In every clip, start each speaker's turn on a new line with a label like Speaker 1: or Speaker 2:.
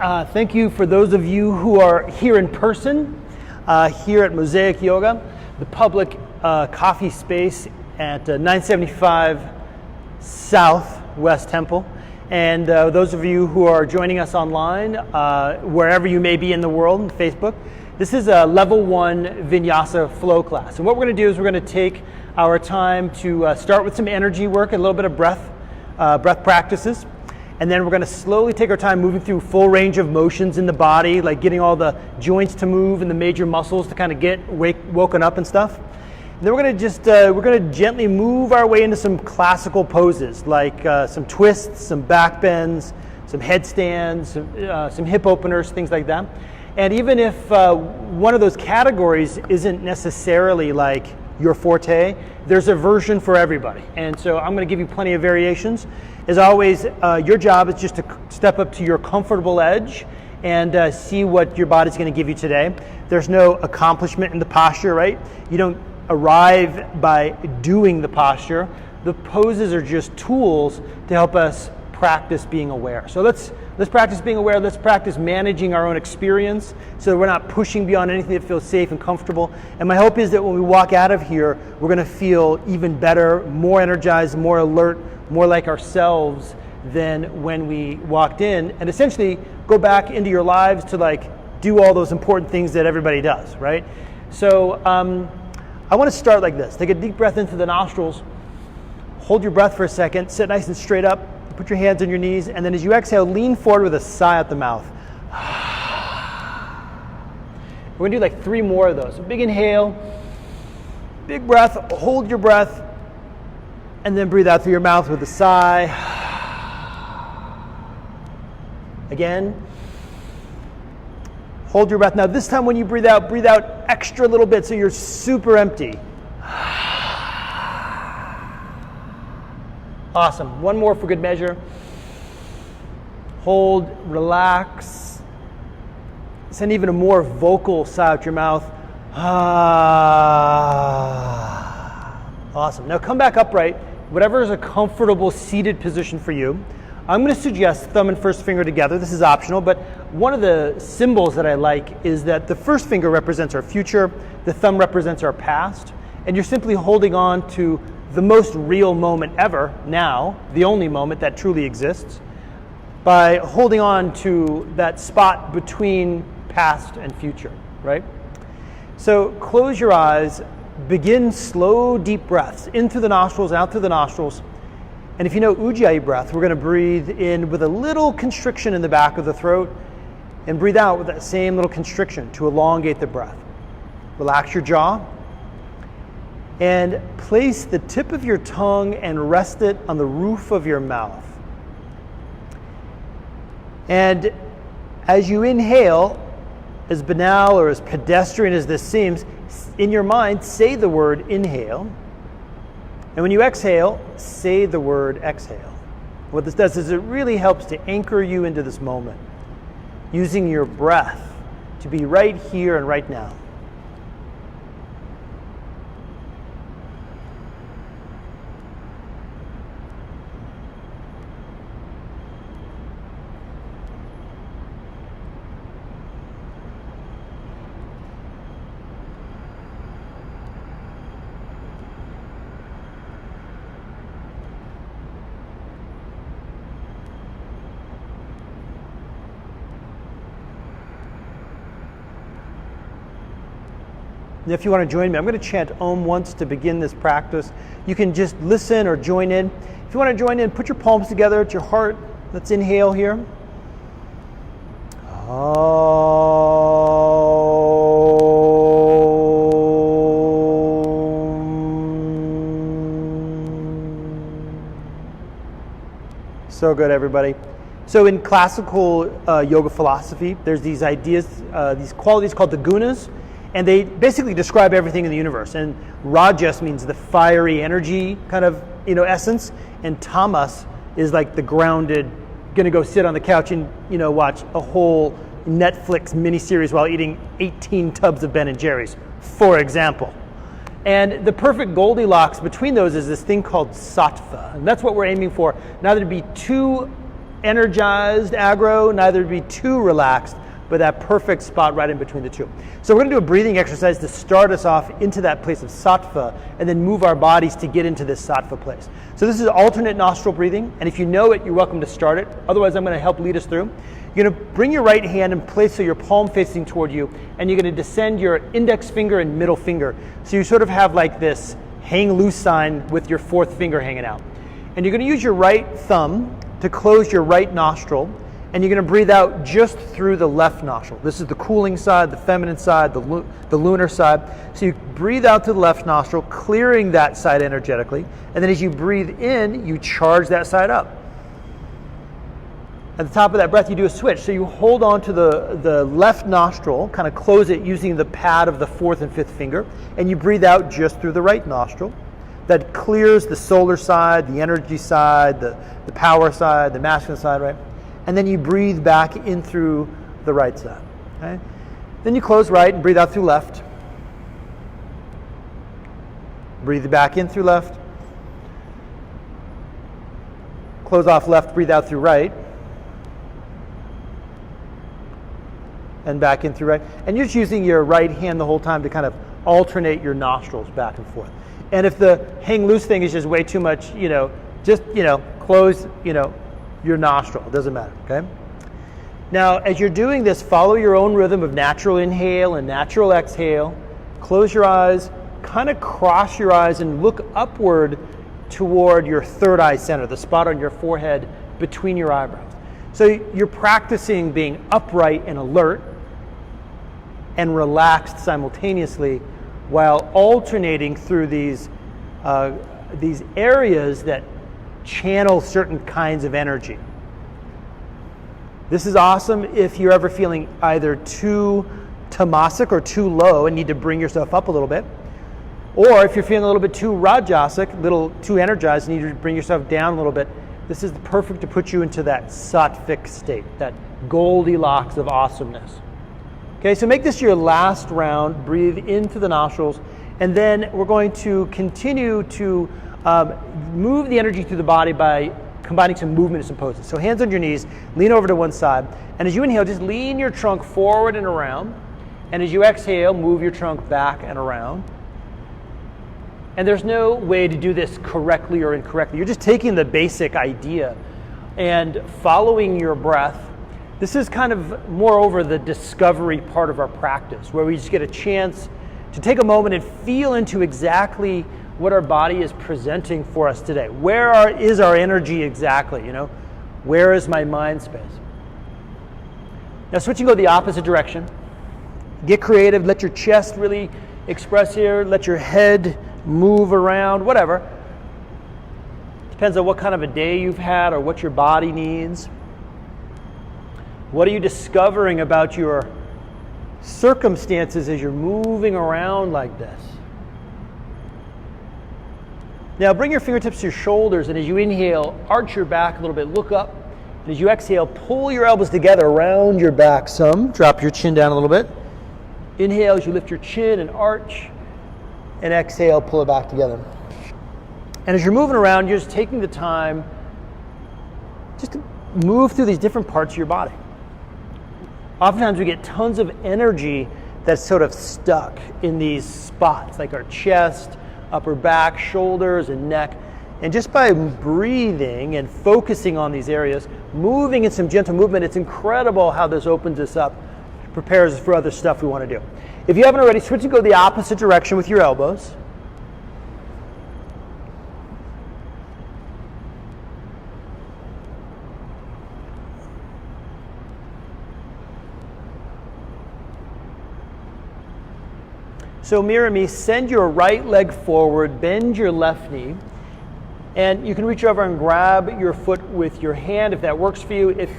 Speaker 1: Thank you for those of you who are here in person, here at Mosaic Yoga, the public coffee space at 975 South West Temple. And those of you who are joining us online, wherever you may be in the world, Facebook, this is a level 1 Vinyasa Flow class. And what we're going to do is we're going to take our time to start with some energy work, a little bit of breath practices. And then we're going to slowly take our time moving through full range of motions in the body, like getting all the joints to move and the major muscles to kind of get woken up and stuff. And then we're going to just we're going to gently move our way into some classical poses, like some twists, some back bends, some headstands, some hip openers, things like that. And even if one of those categories isn't necessarily like your forte, there's a version for everybody. And so I'm going to give you plenty of variations. As always, your job is just to step up to your comfortable edge and see what your body's going to give you today. There's no accomplishment in the posture, right? You don't arrive by doing the posture. The poses are just tools to help us practice being aware. So let's practice being aware. Let's practice managing our own experience so that we're not pushing beyond anything that feels safe and comfortable. And my hope is that when we walk out of here, we're going to feel even better, more energized, more alert, more like ourselves than when we walked in, and essentially go back into your lives to like do all those important things that everybody does, right? So I want to start like this. Take a deep breath into the nostrils, hold your breath for a second, sit nice and straight up, put your hands on your knees, and then as you exhale, lean forward with a sigh out the mouth. We're going to do like 3 more of those. So big inhale, big breath, hold your breath, and then breathe out through your mouth with a sigh. Again. Hold your breath. Now this time when you breathe out extra little bit so you're super empty. Awesome. One more for good measure. Hold, relax. Send even a more vocal sigh out your mouth. Awesome. Now come back upright. Whatever is a comfortable seated position for you. I'm going to suggest thumb and first finger together. This is optional, but one of the symbols that I like is that the first finger represents our future, the thumb represents our past, and you're simply holding on to the most real moment ever, now, the only moment that truly exists, by holding on to that spot between past and future, right? So close your eyes. Begin slow, deep breaths in through the nostrils, out through the nostrils. And if you know Ujjayi breath, we're going to breathe in with a little constriction in the back of the throat and breathe out with that same little constriction to elongate the breath. Relax your jaw and place the tip of your tongue and rest it on the roof of your mouth. And as you inhale, as banal or as pedestrian as this seems, in your mind, say the word inhale. And when you exhale, say the word exhale. What this does is it really helps to anchor you into this moment, using your breath to be right here and right now. If you want to join me, I'm going to chant Om once to begin this practice. You can just listen or join in. If you want to join in, put your palms together at your heart. Let's inhale here. Om. So good, everybody. So in classical yoga philosophy, there's these ideas, these qualities called the gunas. And they basically describe everything in the universe. And rajas means the fiery energy kind of, essence. And tamas is like the grounded, gonna go sit on the couch and, watch a whole Netflix miniseries while eating 18 tubs of Ben & Jerry's, for example. And the perfect Goldilocks between those is this thing called sattva. And that's what we're aiming for. Neither to be too energized, aggro, neither be too relaxed, but that perfect spot right in between the two. So we're going to do a breathing exercise to start us off into that place of sattva and then move our bodies to get into this sattva place. So this is alternate nostril breathing, and if you know it, you're welcome to start it. Otherwise, I'm going to help lead us through. You're going to bring your right hand and place so your palm facing toward you, and you're going to descend your index finger and middle finger. So you sort of have like this hang loose sign with your fourth finger hanging out. And you're going to use your right thumb to close your right nostril, and you're going to breathe out just through the left nostril. This is the cooling side, the feminine side, the lunar side. So you breathe out to the left nostril, clearing that side energetically, and then as you breathe in, you charge that side up. At the top of that breath, you do a switch. So you hold on to the left nostril, kind of close it using the pad of the fourth and fifth finger, and you breathe out just through the right nostril. That clears the solar side, the energy side, the power side, the masculine side, right? And then you breathe back in through the right side. Okay? Then you close right and breathe out through left. Breathe back in through left. Close off left, breathe out through right. And back in through right. And you're just using your right hand the whole time to kind of alternate your nostrils back and forth. And if the hang loose thing is just way too much, just, close, your nostril. It doesn't matter, okay? Now, as you're doing this, follow your own rhythm of natural inhale and natural exhale. Close your eyes, kind of cross your eyes and look upward toward your third eye center, the spot on your forehead between your eyebrows. So you're practicing being upright and alert and relaxed simultaneously while alternating through these areas that channel certain kinds of energy. This is awesome if you're ever feeling either too tamasic or too low and need to bring yourself up a little bit, or if you're feeling a little bit too rajasic, a little too energized and need to bring yourself down a little bit. This is perfect to put you into that sattvic state, that Goldilocks of awesomeness. Okay, so make this your last round. Breathe into the nostrils, and then we're going to continue to move the energy through the body by combining some movement and some poses. So hands on your knees, lean over to one side, and as you inhale, just lean your trunk forward and around, and as you exhale, move your trunk back and around. And there's no way to do this correctly or incorrectly. You're just taking the basic idea and following your breath. This is kind of moreover the discovery part of our practice, where we just get a chance to take a moment and feel into exactly what our body is presenting for us today. Where is our energy exactly? Where is my mind space? Now switching to the opposite direction. Get creative. Let your chest really express here. Let your head move around, whatever. Depends on what kind of a day you've had or what your body needs. What are you discovering about your circumstances as you're moving around like this? Now bring your fingertips to your shoulders, and as you inhale, arch your back a little bit, look up. And as you exhale, pull your elbows together around your back some. Drop your chin down a little bit. Inhale as you lift your chin and arch. And exhale, pull it back together. And as you're moving around, you're just taking the time just to move through these different parts of your body. Oftentimes we get tons of energy that's sort of stuck in these spots, like our chest, upper back, shoulders, and neck. And just by breathing and focusing on these areas, moving in some gentle movement, it's incredible how this opens us up, prepares us for other stuff we want to do. If you haven't already, switch and go the opposite direction with your elbows. So mirror me, send your right leg forward, bend your left knee, and you can reach over and grab your foot with your hand if that works for you. If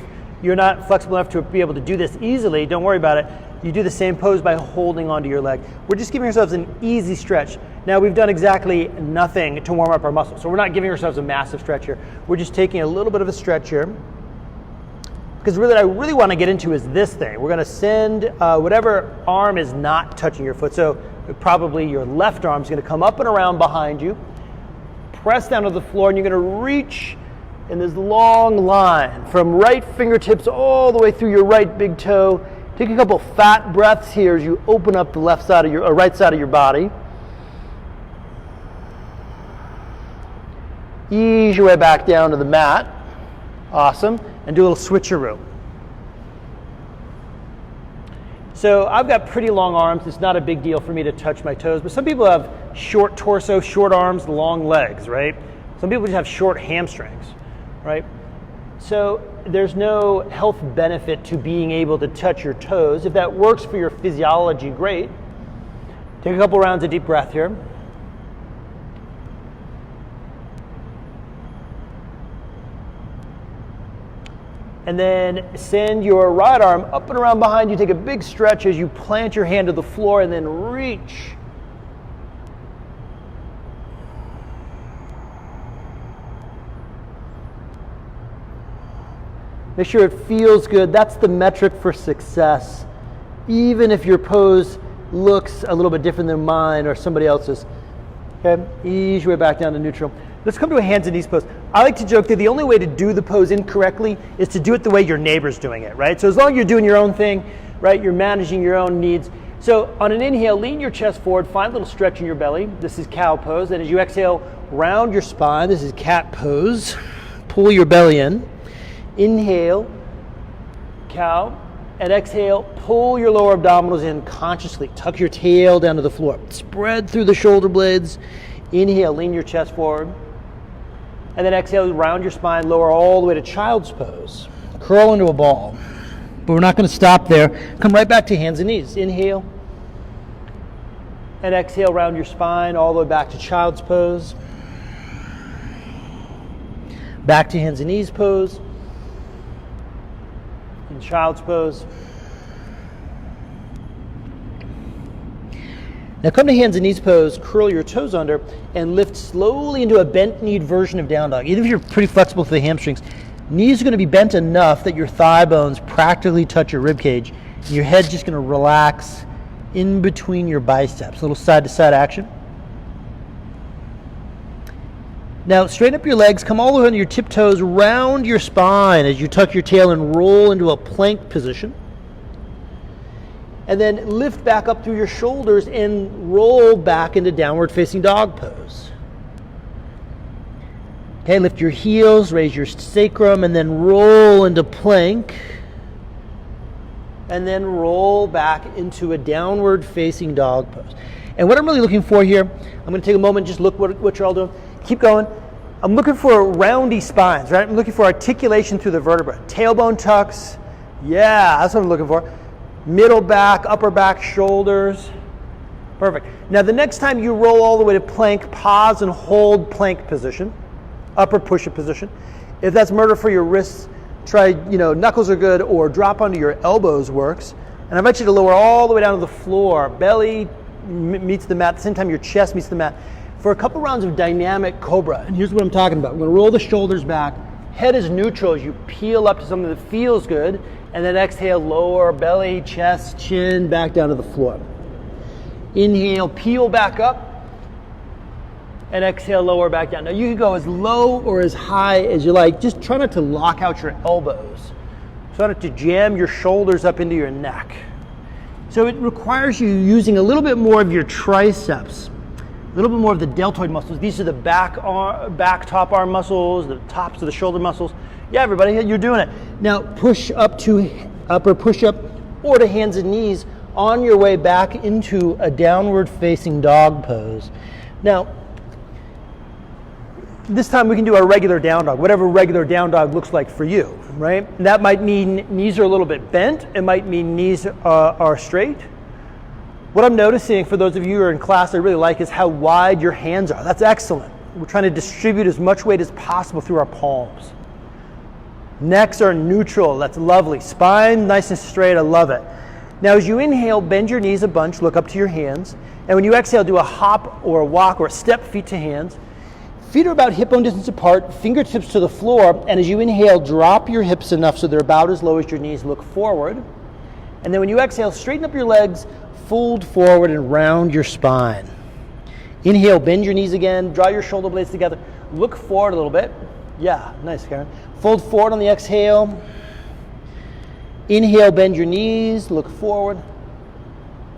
Speaker 1: you're not flexible enough to be able to do this easily, don't worry about it. You do the same pose by holding onto your leg. We're just giving ourselves an easy stretch. Now we've done exactly nothing to warm up our muscles, so we're not giving ourselves a massive stretch here. We're just taking a little bit of a stretch here. Because really what I really want to get into is this thing. We're going to send whatever arm is not touching your foot. So probably your left arm is going to come up and around behind you. Press down to the floor, and you're going to reach in this long line from right fingertips all the way through your right big toe. Take a couple fat breaths here as you open up the left side of your, or right side of your body. Ease your way back down to the mat. Awesome. And do a little switcheroo. So I've got pretty long arms. It's not a big deal for me to touch my toes, but some people have short torso, short arms, long legs, right? Some people just have short hamstrings, right? So there's no health benefit to being able to touch your toes. If that works for your physiology, great. Take a couple rounds of deep breath here. And then send your right arm up and around behind you. Take a big stretch as you plant your hand to the floor and then reach. Make sure it feels good. That's the metric for success. Even if your pose looks a little bit different than mine or somebody else's. Okay, ease your way back down to neutral. Let's come to a hands and knees pose. I like to joke that the only way to do the pose incorrectly is to do it the way your neighbor's doing it, right? So as long as you're doing your own thing, right, you're managing your own needs. So on an inhale, lean your chest forward, find a little stretch in your belly. This is cow pose. And as you exhale, round your spine. This is cat pose. Pull your belly in. Inhale, cow, and exhale, pull your lower abdominals in consciously. Tuck your tail down to the floor. Spread through the shoulder blades. Inhale, lean your chest forward. And then exhale, round your spine, lower all the way to child's pose. Curl into a ball. But we're not going to stop there. Come right back to hands and knees. Inhale. And exhale, round your spine all the way back to child's pose. Back to hands and knees pose. In child's pose. Now come to hands and knees pose, curl your toes under, and lift slowly into a bent-kneed version of down dog. Even if you're pretty flexible through the hamstrings, knees are going to be bent enough that your thigh bones practically touch your rib cage. And your head's just going to relax in between your biceps. A little side-to-side action. Now straighten up your legs, come all the way on your tiptoes, round your spine as you tuck your tail and roll into a plank position. And then lift back up through your shoulders and roll back into downward facing dog pose. Okay, lift your heels, raise your sacrum, and then roll into plank. And then roll back into a downward facing dog pose. And what I'm really looking for here, I'm going to take a moment and just look what you're all doing. Keep going. I'm looking for roundy spines, right? I'm looking for articulation through the vertebra. Tailbone tucks. Yeah, that's what I'm looking for. Middle back, upper back, shoulders. Perfect. Now the next time you roll all the way to plank, pause and hold plank position. Upper push-up position. If that's murder for your wrists, try, knuckles are good, or drop onto your elbows works. And I invite you to lower all the way down to the floor. Belly meets the mat, at the same time your chest meets the mat. For a couple rounds of dynamic cobra. And here's what I'm talking about. We're going to roll the shoulders back. Head is neutral as you peel up to something that feels good. And then exhale, lower belly, chest, chin, back down to the floor. Inhale, peel back up. And exhale, lower back down. Now you can go as low or as high as you like. Just try not to lock out your elbows. Try not to jam your shoulders up into your neck. So it requires you using a little bit more of your triceps. A little bit more of the deltoid muscles. These are the back top arm muscles, the tops of the shoulder muscles. Yeah, everybody, you're doing it. Now push up to upper push-up or to hands and knees on your way back into a downward facing dog pose. Now, this time we can do our regular down dog, whatever regular down dog looks like for you, right? And that might mean knees are a little bit bent. It might mean knees are straight. What I'm noticing for those of you who are in class I really like is how wide your hands are. That's excellent. We're trying to distribute as much weight as possible through our palms. Necks are neutral. That's lovely. Spine nice and straight. I love it. Now as you inhale, bend your knees a bunch, look up to your hands. And when you exhale, do a hop or a walk or a step feet to hands. Feet are about hip bone distance apart, fingertips to the floor. And as you inhale, drop your hips enough so they're about as low as your knees. Look forward. And then when you exhale, straighten up your legs, fold forward and round your spine. Inhale, bend your knees again, draw your shoulder blades together. Look forward a little bit. Yeah, nice, Karen. Fold forward on the exhale. Inhale, bend your knees, look forward.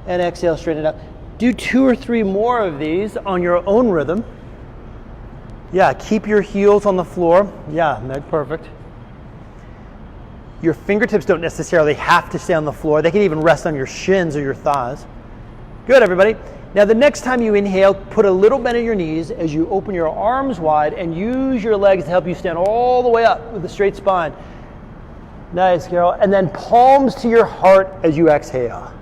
Speaker 1: And exhale, straighten it out. Do 2 or 3 more of these on your own rhythm. Yeah, keep your heels on the floor. Yeah, perfect. Your fingertips don't necessarily have to stay on the floor. They can even rest on your shins or your thighs. Good, everybody. Now the next time you inhale, put a little bend in your knees as you open your arms wide and use your legs to help you stand all the way up with a straight spine. Nice, Carol. And then palms to your heart as you exhale.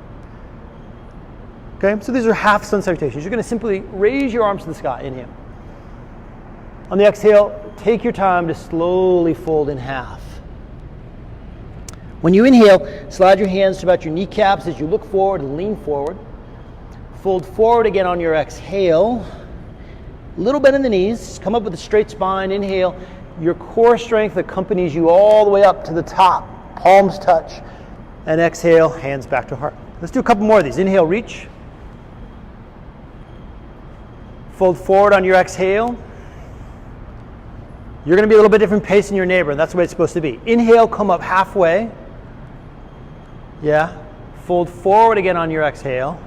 Speaker 1: Okay, so these are half sun salutations. You're going to simply raise your arms to the sky. Inhale. On the exhale, take your time to slowly fold in half. When you inhale, slide your hands to about your kneecaps as you look forward and lean forward. Fold forward again on your exhale. Little bend in the knees. Come up with a straight spine. Inhale. Your core strength accompanies you all the way up to the top. Palms touch. And exhale, hands back to heart. Let's do a couple more of these. Inhale, reach. Fold forward on your exhale. You're going to be a little bit different pace than your neighbor, and that's the way it's supposed to be. Inhale, come up halfway. Yeah. Fold forward again on your exhale.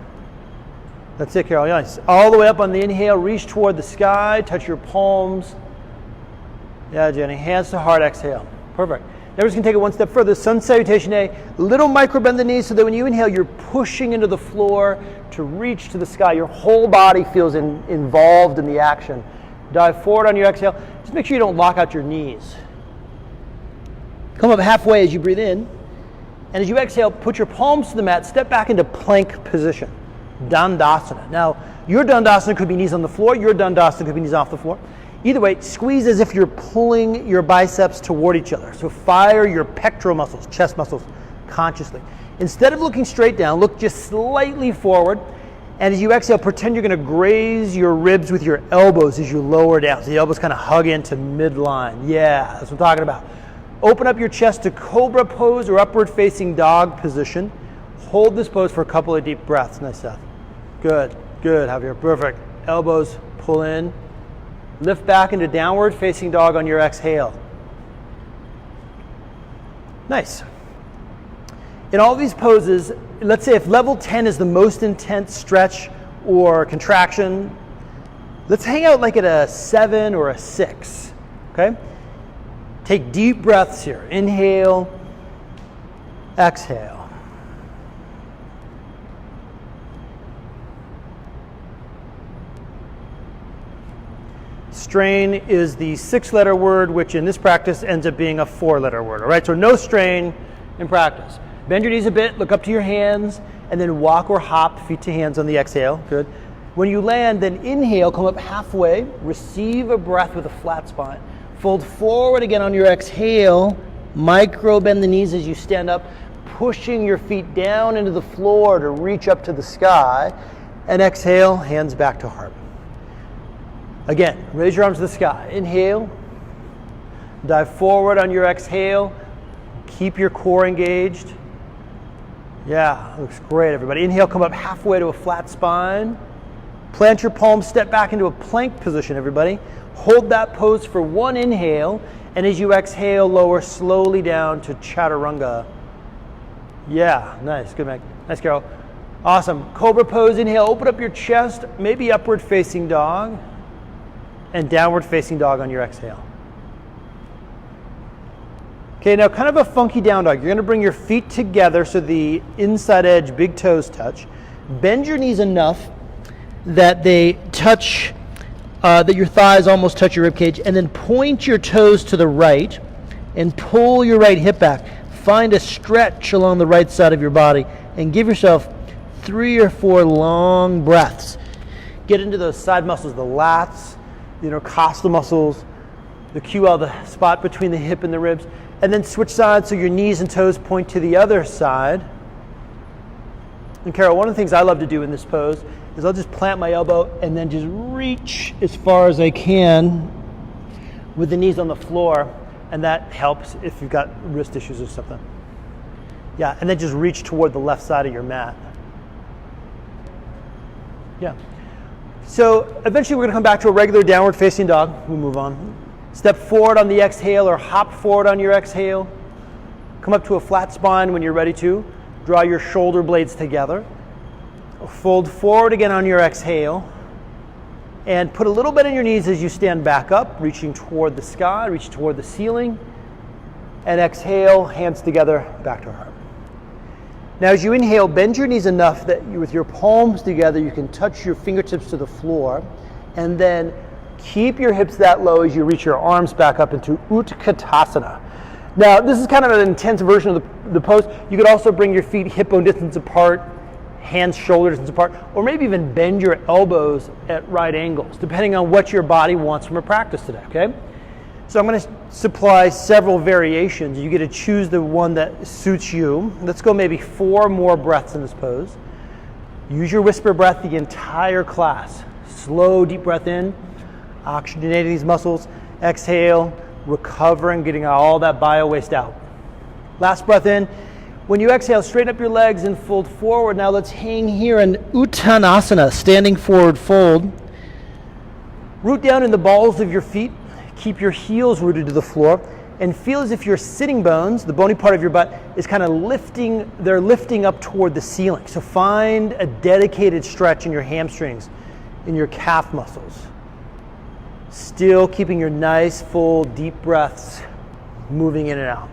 Speaker 1: That's it, Carol. Nice. All the way up on the inhale, reach toward the sky, touch your palms. Yeah, Jenny. Hands to heart, exhale. Perfect. Now we're just going to take it one step further. Sun salutation A. Little micro bend the knees so that when you inhale, you're pushing into the floor to reach to the sky. Your whole body feels involved in the action. Dive forward on your exhale. Just make sure you don't lock out your knees. Come up halfway as you breathe in. And as you exhale, put your palms to the mat. Step back into plank position. Dandasana. Now, your Dandasana could be knees on the floor. Your Dandasana could be knees off the floor. Either way, squeeze as if you're pulling your biceps toward each other. So fire your pectoral muscles, chest muscles, consciously. Instead of looking straight down, look just slightly forward. And as you exhale, pretend you're going to graze your ribs with your elbows as you lower down. So the elbows kind of hug into midline. Yeah, that's what I'm talking about. Open up your chest to cobra pose or upward facing dog position. Hold this pose for a couple of deep breaths. Nice stuff. Good, good, Javier. Perfect. Elbows pull in. Lift back into downward facing dog on your exhale. Nice. In all these poses, let's say if level 10 is the most intense stretch or contraction, let's hang out like at a 7 or a 6. Okay? Take deep breaths here. Inhale, exhale. Strain is the 6-letter word, which in this practice ends up being a 4-letter word. All right, so no strain in practice. Bend your knees a bit, look up to your hands, and then walk or hop feet to hands on the exhale. Good. When you land, then inhale, come up halfway, receive a breath with a flat spine. Fold forward again on your exhale, micro bend the knees as you stand up, pushing your feet down into the floor to reach up to the sky, and exhale, hands back to heart. Again, raise your arms to the sky. Inhale. Dive forward on your exhale. Keep your core engaged. Yeah, looks great, everybody. Inhale, come up halfway to a flat spine. Plant your palms, step back into a plank position, everybody. Hold that pose for one inhale, and as you exhale, lower slowly down to chaturanga. Yeah, nice. Good, Meg. Nice, Carol. Awesome. Cobra pose, inhale, open up your chest, maybe upward facing dog. And downward facing dog on your exhale. Okay, now kind of a funky down dog. You're going to bring your feet together so the inside edge, big toes touch. Bend your knees enough that they touch, that your thighs almost touch your rib cage, and then point your toes to the right and pull your right hip back. Find a stretch along the right side of your body and give yourself 3 or 4 long breaths. Get into those side muscles, the lats, the intercostal muscles, the QL, the spot between the hip and the ribs, and then switch sides so your knees and toes point to the other side. And Carol, one of the things I love to do in this pose is I'll just plant my elbow and then just reach as far as I can with the knees on the floor, and that helps if you've got wrist issues or something. Yeah, and then just reach toward the left side of your mat. Yeah. So eventually we're going to come back to a regular downward facing dog. We'll move on. Step forward on the exhale or hop forward on your exhale. Come up to a flat spine when you're ready to. Draw your shoulder blades together. Fold forward again on your exhale. And put a little bit on your knees as you stand back up, reaching toward the sky, reach toward the ceiling. And exhale, hands together, back to heart. Now as you inhale, bend your knees enough that with your palms together, you can touch your fingertips to the floor. And then keep your hips that low as you reach your arms back up into Utkatasana. Now, this is kind of an intense version of the pose. You could also bring your feet hip bone distance apart, hands shoulder distance apart, or maybe even bend your elbows at right angles, depending on what your body wants from a practice today, okay? So I'm going to supply several variations. You get to choose the one that suits you. Let's go maybe 4 more breaths in this pose. Use your whisper breath the entire class. Slow, deep breath in. Oxygenating these muscles, exhale, recovering, getting all that bio waste out. Last breath in. When you exhale, straighten up your legs and fold forward. Now let's hang here in Uttanasana, standing forward fold. Root down in the balls of your feet. Keep your heels rooted to the floor and feel as if your sitting bones, the bony part of your butt, is kind of lifting, they're lifting up toward the ceiling. So find a dedicated stretch in your hamstrings, in your calf muscles. Still keeping your nice, full, deep breaths moving in and out.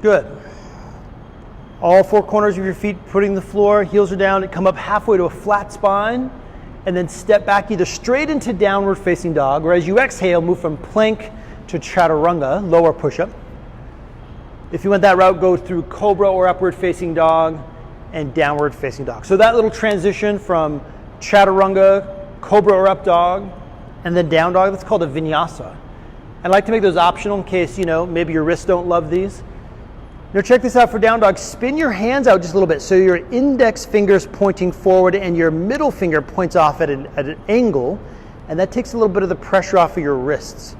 Speaker 1: Good. All 4 corners of your feet putting the floor, heels are down, and come up halfway to a flat spine, and then step back either straight into downward facing dog, or as you exhale, move from plank to chaturanga, lower push-up. If you went that route, go through cobra or upward facing dog, and downward facing dog. So that little transition from chaturanga, cobra or up dog, and then down dog, that's called a vinyasa. I like to make those optional in case, maybe your wrists don't love these. Now check this out for down dog. Spin your hands out just a little bit. So your index finger's pointing forward and your middle finger points off at an angle, and that takes a little bit of the pressure off of your wrists.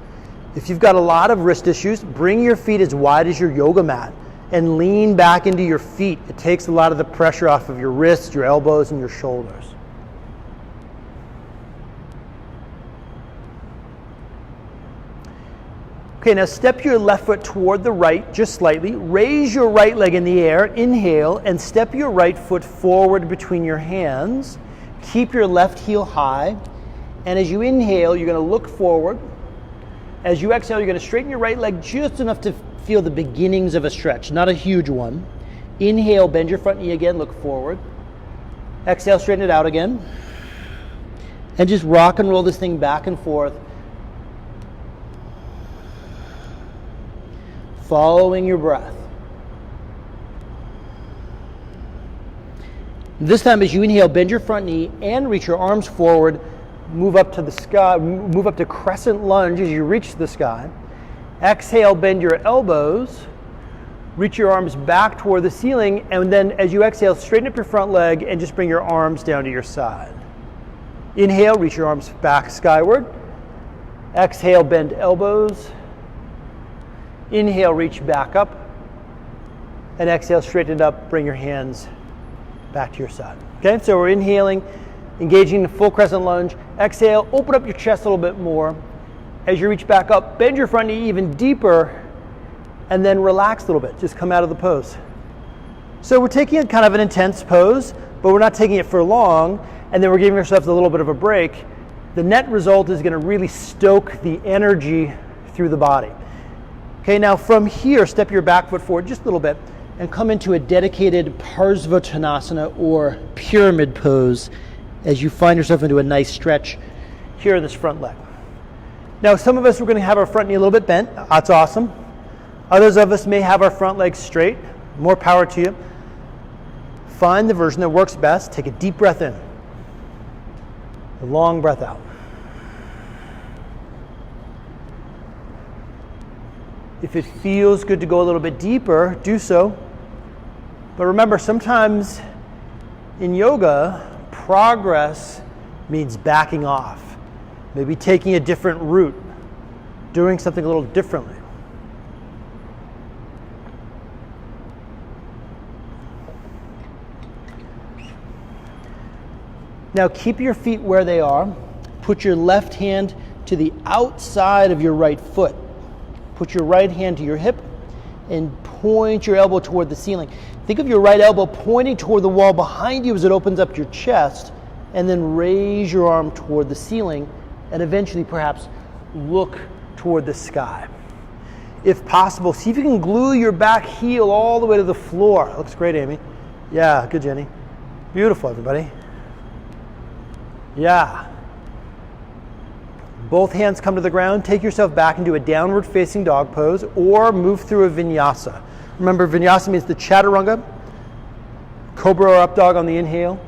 Speaker 1: If you've got a lot of wrist issues, bring your feet as wide as your yoga mat and lean back into your feet. It takes a lot of the pressure off of your wrists, your elbows, and your shoulders. Okay, now step your left foot toward the right, just slightly. Raise your right leg in the air, inhale, and step your right foot forward between your hands. Keep your left heel high, and as you inhale, you're going to look forward. As you exhale, you're going to straighten your right leg just enough to feel the beginnings of a stretch, not a huge one. Inhale, bend your front knee again, look forward. Exhale, straighten it out again. And just rock and roll this thing back and forth, following your breath. This time as you inhale, bend your front knee and reach your arms forward, move up to the sky, move up to crescent lunge as you reach the sky. Exhale, bend your elbows, reach your arms back toward the ceiling, and then as you exhale, straighten up your front leg and just bring your arms down to your side. Inhale, reach your arms back skyward. Exhale, bend elbows. Inhale, reach back up. And exhale, straighten it up, bring your hands back to your side. Okay, so we're inhaling, engaging the full crescent lunge. Exhale, open up your chest a little bit more. As you reach back up, bend your front knee even deeper, and then relax a little bit. Just come out of the pose. So we're taking a kind of an intense pose, but we're not taking it for long, and then we're giving ourselves a little bit of a break. The net result is going to really stoke the energy through the body. Okay, now from here, step your back foot forward just a little bit and come into a dedicated Parsvottanasana or pyramid pose as you find yourself into a nice stretch here in this front leg. Now, some of us are going to have our front knee a little bit bent. That's awesome. Others of us may have our front leg straight. More power to you. Find the version that works best. Take a deep breath in. A long breath out. If it feels good to go a little bit deeper, do so. But remember, sometimes in yoga, progress means backing off. Maybe taking a different route, doing something a little differently. Now keep your feet where they are. Put your left hand to the outside of your right foot. Put your right hand to your hip and point your elbow toward the ceiling. Think of your right elbow pointing toward the wall behind you as it opens up your chest, and then raise your arm toward the ceiling and eventually perhaps look toward the sky. If possible, see if you can glue your back heel all the way to the floor. Looks great, Amy. Yeah, good, Jenny. Beautiful, everybody. Yeah. Both hands come to the ground. Take yourself back into a downward facing dog pose or move through a vinyasa. Remember, vinyasa means the chaturanga, cobra or up dog on the inhale,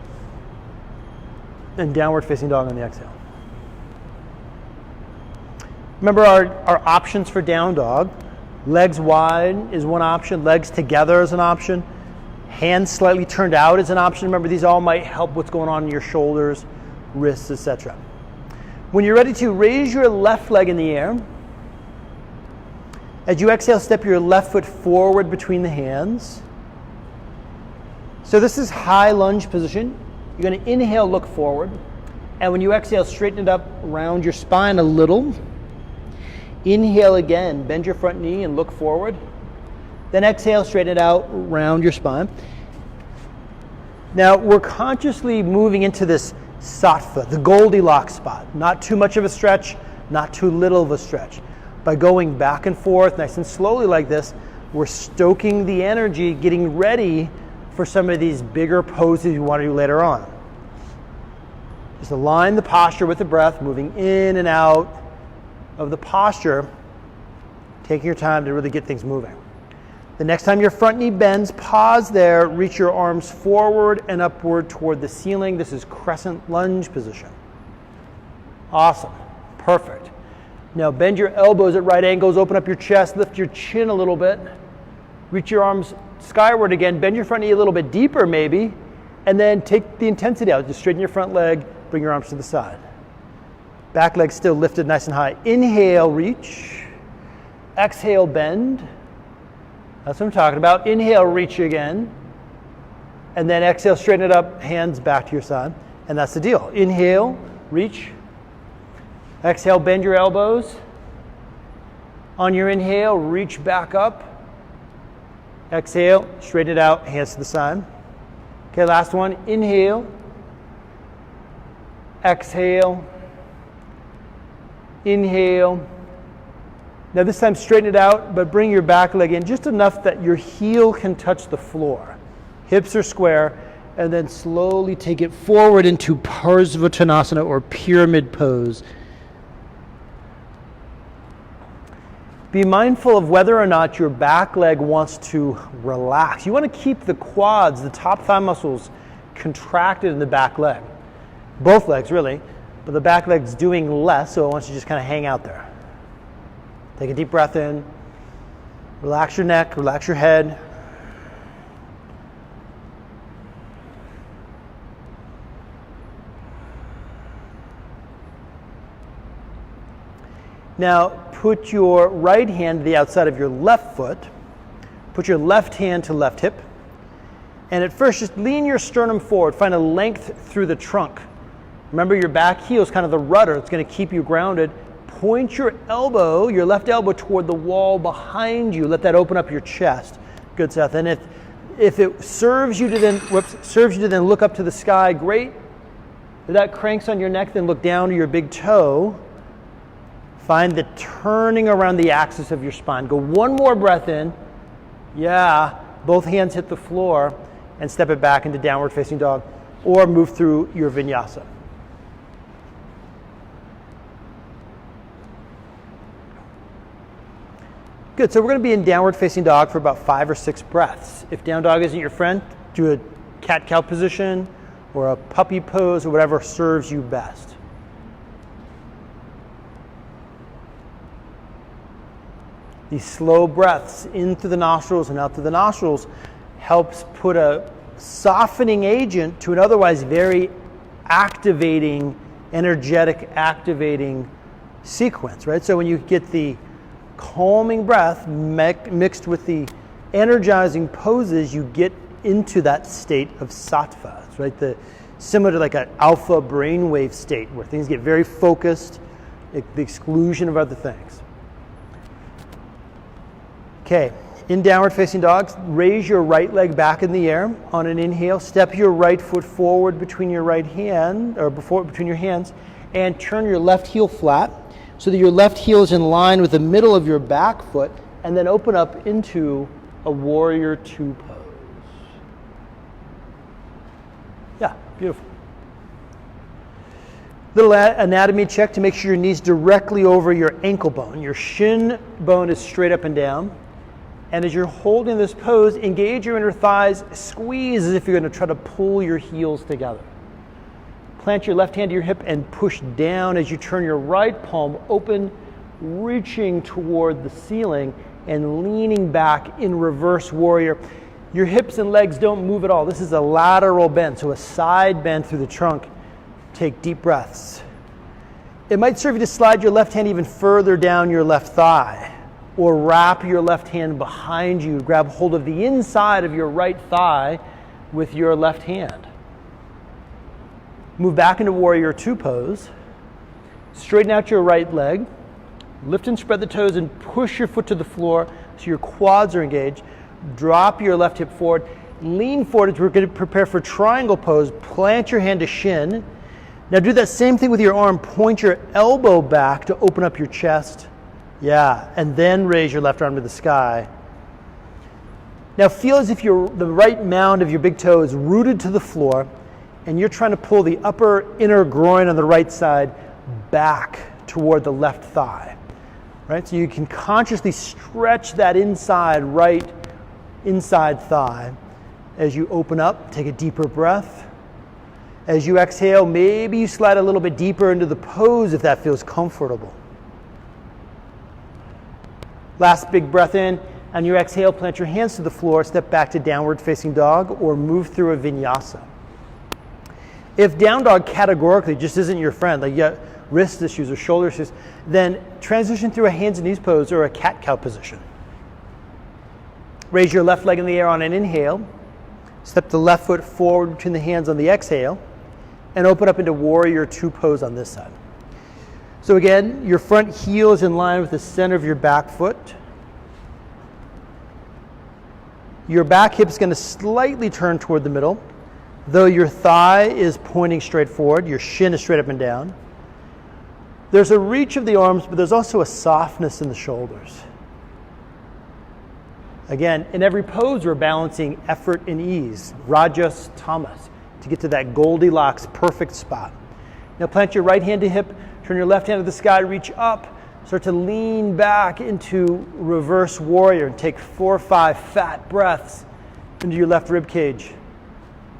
Speaker 1: and downward facing dog on the exhale. Remember our options for down dog. Legs wide is one option. Legs together is an option. Hands slightly turned out is an option. Remember, these all might help what's going on in your shoulders, wrists, etc. When you're ready to, raise your left leg in the air. As you exhale, step your left foot forward between the hands. So this is high lunge position. You're going to inhale, look forward. And when you exhale, straighten it up, round your spine a little. Inhale again, bend your front knee and look forward. Then exhale, straighten it out, round your spine. Now we're consciously moving into this sattva, the Goldilocks spot. Not too much of a stretch, not too little of a stretch. By going back and forth, nice and slowly like this, we're stoking the energy, getting ready for some of these bigger poses you want to do later on. Just align the posture with the breath, moving in and out of the posture, taking your time to really get things moving. The next time your front knee bends, pause there, reach your arms forward and upward toward the ceiling. This is crescent lunge position. Awesome. Perfect. Now bend your elbows at right angles, open up your chest, lift your chin a little bit, reach your arms skyward again, bend your front knee a little bit deeper maybe, and then take the intensity out. Just straighten your front leg, bring your arms to the side. Back leg still lifted nice and high. Inhale, reach. Exhale, bend. That's what I'm talking about. Inhale, reach again. And then exhale, straighten it up, hands back to your side. And that's the deal. Inhale, reach. Exhale, bend your elbows. On your inhale, reach back up. Exhale, straighten it out, hands to the side. Okay, last one. Inhale. Exhale. Inhale. Now this time straighten it out, but bring your back leg in just enough that your heel can touch the floor. Hips are square, and then slowly take it forward into Parsvottanasana or pyramid pose. Be mindful of whether or not your back leg wants to relax. You want to keep the quads, the top thigh muscles, contracted in the back leg. Both legs really, but the back leg's doing less, so it wants to just kind of hang out there. Take a deep breath in. Relax your neck, relax your head. Now, put your right hand to the outside of your left foot. Put your left hand to left hip. And at first, just lean your sternum forward. Find a length through the trunk. Remember, your back heel is kind of the rudder. It's going to keep you grounded. Point your elbow, your left elbow, toward the wall behind you. Let that open up your chest. Good, Seth. And if it serves you to then look up to the sky, great. If that cranks on your neck, then look down to your big toe. Find the turning around the axis of your spine. Go one more breath in. Yeah. Both hands hit the floor and step it back into downward facing dog or move through your vinyasa. Good, so we're going to be in downward facing dog for about 5 or 6 breaths. If down dog isn't your friend, do a cat-cow position or a puppy pose or whatever serves you best. These slow breaths in through the nostrils and out through the nostrils helps put a softening agent to an otherwise very activating, energetic activating sequence, right? So when you get the calming breath mixed with the energizing poses, you get into that state of sattva, right? similar to like an alpha brainwave state where things get very focused at the exclusion of other things. Okay, in downward facing dog, raise your right leg back in the air on an inhale. Step your right foot forward between your right hand, or between your hands, and turn your left heel flat so that your left heel is in line with the middle of your back foot, and then open up into a warrior two pose. Yeah, beautiful. Little anatomy check to make sure your knee's directly over your ankle bone. Your shin bone is straight up and down. And as you're holding this pose, engage your inner thighs, squeeze as if you're going to try to pull your heels together. Plant your left hand to your hip and push down as you turn your right palm open, reaching toward the ceiling and leaning back in reverse warrior. Your hips and legs don't move at all. This is a lateral bend, so a side bend through the trunk. Take deep breaths. It might serve you to slide your left hand even further down your left thigh, or wrap your left hand behind you, grab hold of the inside of your right thigh with your left hand. Move back into warrior two pose. Straighten out your right leg. Lift and spread the toes and push your foot to the floor so your quads are engaged. Drop your left hip forward. Lean forward as we're going to prepare for triangle pose. Plant your hand to shin. Now do that same thing with your arm. Point your elbow back to open up your chest. Yeah, and then raise your left arm to the sky. Now feel as if the right mound of your big toe is rooted to the floor, and you're trying to pull the upper inner groin on the right side back toward the left thigh. Right? So you can consciously stretch that right inside thigh as you open up. Take a deeper breath. As you exhale, maybe you slide a little bit deeper into the pose if that feels comfortable. Last big breath in. On your exhale, plant your hands to the floor, step back to downward facing dog, or move through a vinyasa. If down dog categorically just isn't your friend, like you got wrist issues or shoulder issues, then transition through a hands and knees pose or a cat-cow position. Raise your left leg in the air on an inhale. Step the left foot forward between the hands on the exhale, and open up into warrior two pose on this side. So again, your front heel is in line with the center of your back foot. Your back hip is going to slightly turn toward the middle, though your thigh is pointing straight forward. Your shin is straight up and down. There's a reach of the arms, but there's also a softness in the shoulders. Again, in every pose, we're balancing effort and ease, rajas, tamas, to get to that Goldilocks perfect spot. Now plant your right hand to hip, turn your left hand to the sky, reach up, start to lean back into reverse warrior, and take 4 or 5 fat breaths into your left rib cage.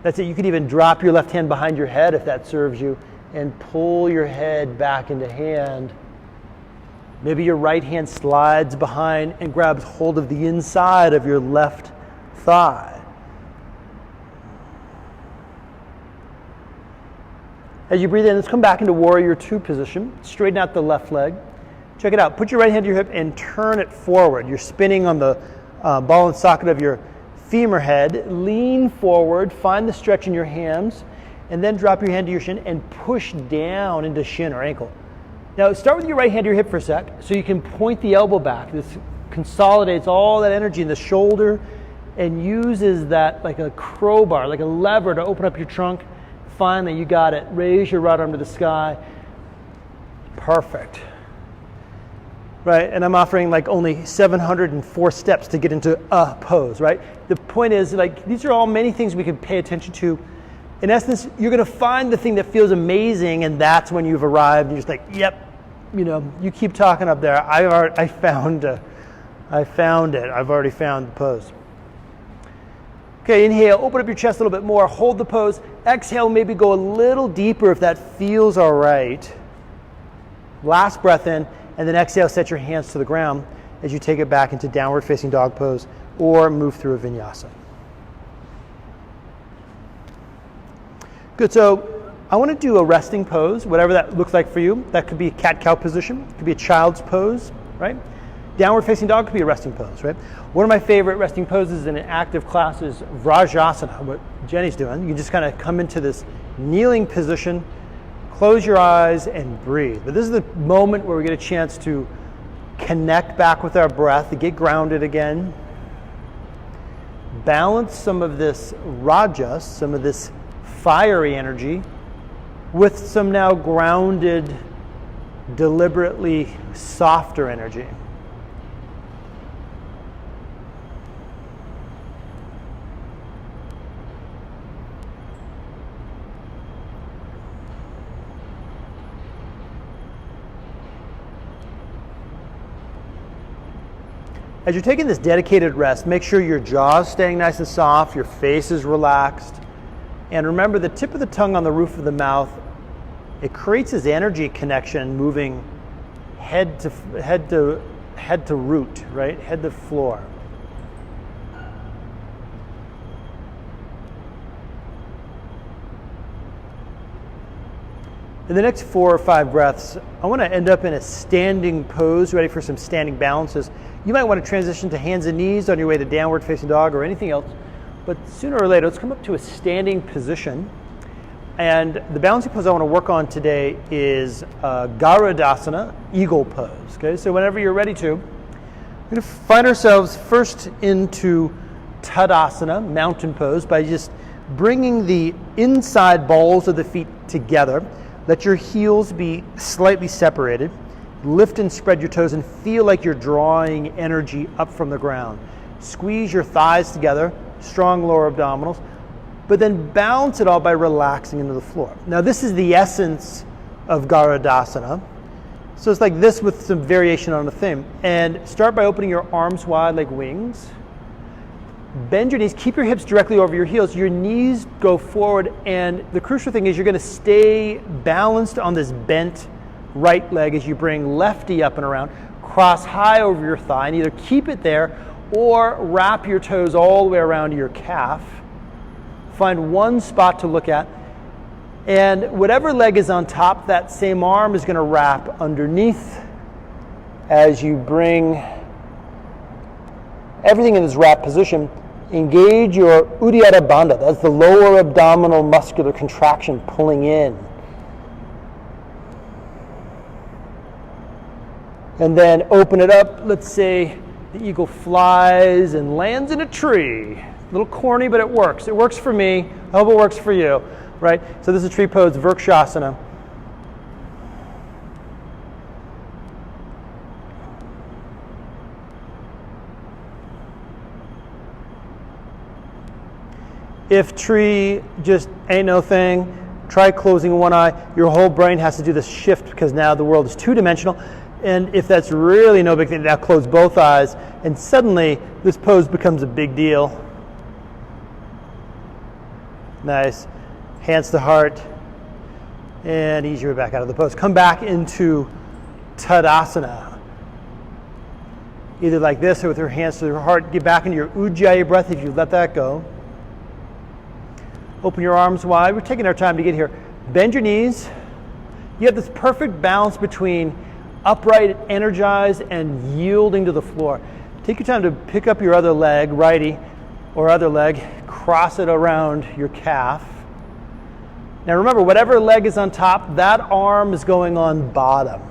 Speaker 1: That's it. You can even drop your left hand behind your head if that serves you, and pull your head back into hand. Maybe your right hand slides behind and grabs hold of the inside of your left thigh. As you breathe in, let's come back into warrior two position. Straighten out the left leg. Check it out. Put your right hand to your hip and turn it forward. You're spinning on the ball and socket of your femur head. Lean forward. Find the stretch in your hams. And then drop your hand to your shin and push down into shin or ankle. Now start with your right hand to your hip for a sec so you can point the elbow back. This consolidates all that energy in the shoulder and uses that like a crowbar, like a lever to open up your trunk. Finally, you got it. Raise your right arm to the sky. Perfect. Right, and I'm offering like only 704 steps to get into a pose, right? The point is, like, these are all many things we can pay attention to. In essence, you're going to find the thing that feels amazing, and that's when you've arrived. You're just like, yep, you keep talking up there. I found it. I've already found the pose. Okay, inhale, open up your chest a little bit more, hold the pose. Exhale, maybe go a little deeper if that feels all right. Last breath in, and then exhale, set your hands to the ground as you take it back into downward facing dog pose or move through a vinyasa. Good, so I want to do a resting pose, whatever that looks like for you. That could be a cat-cow position, it could be a child's pose, right? Downward facing dog could be a resting pose, right? One of my favorite resting poses in an active class is Vrajasana, what Jenny's doing. You just kind of come into this kneeling position. Close your eyes and breathe. But this is the moment where we get a chance to connect back with our breath, to get grounded again. Balance some of this rajas, some of this fiery energy, with some now grounded, deliberately softer energy. As you're taking this dedicated rest, make sure your jaw is staying nice and soft, your face is relaxed, and remember the tip of the tongue on the roof of the mouth, it creates this energy connection moving head to root, right? Head to floor. In the next 4 or 5 breaths, I want to end up in a standing pose, ready for some standing balances. You might want to transition to hands and knees on your way to downward facing dog or anything else, but sooner or later, let's come up to a standing position. And the balancing pose I want to work on today is Garudasana, eagle pose. Okay, so whenever you're ready to, we're going to find ourselves first into Tadasana, mountain pose, by just bringing the inside balls of the feet together. Let your heels be slightly separated. Lift and spread your toes and feel like you're drawing energy up from the ground. Squeeze your thighs together, strong lower abdominals, but then balance it all by relaxing into the floor. Now this is the essence of Garudasana. So it's like this with some variation on the theme. And start by opening your arms wide like wings. Bend your knees, keep your hips directly over your heels. Your knees go forward, and the crucial thing is you're going to stay balanced on this bent right leg as you bring lefty up and around. Cross high over your thigh, and either keep it there or wrap your toes all the way around your calf. Find one spot to look at, and whatever leg is on top, that same arm is going to wrap underneath as you bring everything in this wrap position. Engage your Uddiyana Bandha. That's the lower abdominal muscular contraction pulling in. And then open it up. Let's say the eagle flies and lands in a tree. A little corny, but it works. It works for me. I hope it works for you, right? So this is tree pose, Vrikshasana. If tree just ain't no thing, try closing one eye. Your whole brain has to do this shift because now the world is two-dimensional. And if that's really no big thing, now close both eyes. And suddenly, this pose becomes a big deal. Nice. Hands to heart. And ease your way back out of the pose. Come back into Tadasana. Either like this or with your hands to your heart. Get back into your Ujjayi breath if you let that go. Open your arms wide. We're taking our time to get here. Bend your knees. You have this perfect balance between upright, energized, and yielding to the floor. Take your time to pick up your other leg, righty, or other leg. Cross it around your calf. Now remember, whatever leg is on top, that arm is going on bottom.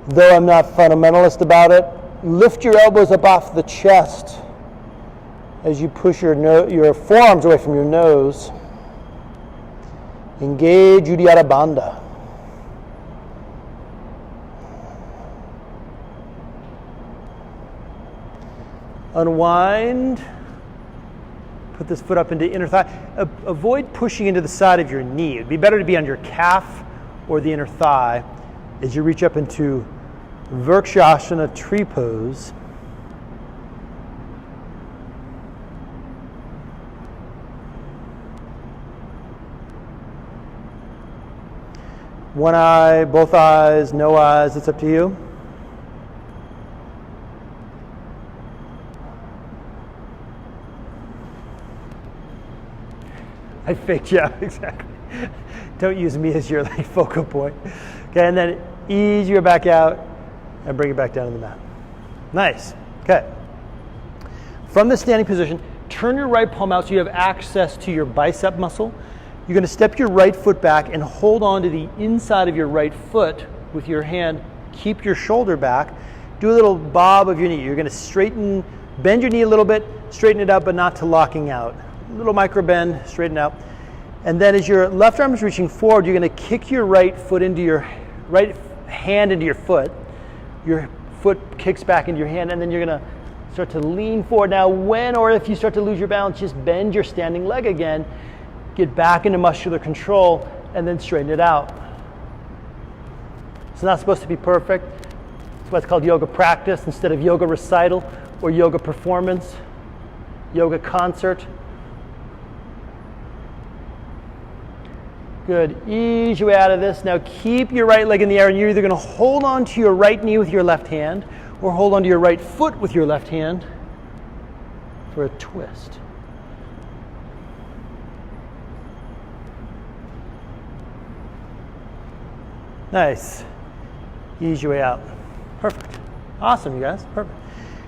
Speaker 1: Though I'm not fundamentalist about it, lift your elbows up off the chest as you push your forearms away from your nose. Engage Uddiyana Bandha. Unwind. Put this foot up into inner thigh. Avoid pushing into the side of your knee. It'd be better to be on your calf or the inner thigh as you reach up into Vrikshasana, tree pose. One eye, both eyes, no eyes, it's up to you. I faked you out, exactly. Don't use me as your focal point. Okay, and then ease your back out and bring it back down to the mat. Nice. Okay. From the standing position, turn your right palm out so you have access to your bicep muscle. You're going to step your right foot back and hold on to the inside of your right foot with your hand. Keep your shoulder back. Do a little bob of your knee. You're going to bend your knee a little bit, straighten it out, but not to locking out. A little micro bend, straighten out. And then as your left arm is reaching forward, you're going to kick your right hand into your foot. Your foot kicks back into your hand, and then you're going to start to lean forward. Now, when or if you start to lose your balance, just bend your standing leg again. Get back into muscular control, and then straighten it out. It's not supposed to be perfect. It's what's called yoga practice instead of yoga recital or yoga performance, yoga concert. Good. Ease your way out of this. Now keep your right leg in the air, and you're either going to hold on to your right knee with your left hand or hold on to your right foot with your left hand for a twist. Nice. Ease your way out. Perfect. Awesome, you guys. Perfect.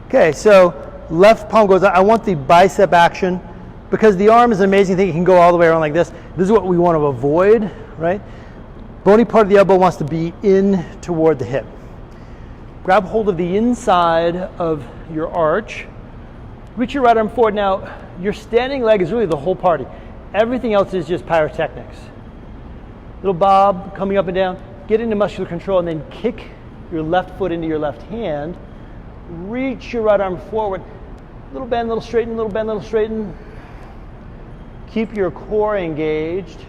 Speaker 1: Okay, so left palm goes out. I want the bicep action because the arm is an amazing thing. It can go all the way around like this. This is what we want to avoid, right? Bony part of the elbow wants to be in toward the hip. Grab hold of the inside of your arch. Reach your right arm forward. Now, your standing leg is really the whole party. Everything else is just pyrotechnics. Little bob coming up and down. Get into muscular control and then kick your left foot into your left hand. Reach your right arm forward. Little bend, little straighten, little bend, little straighten. Keep your core engaged.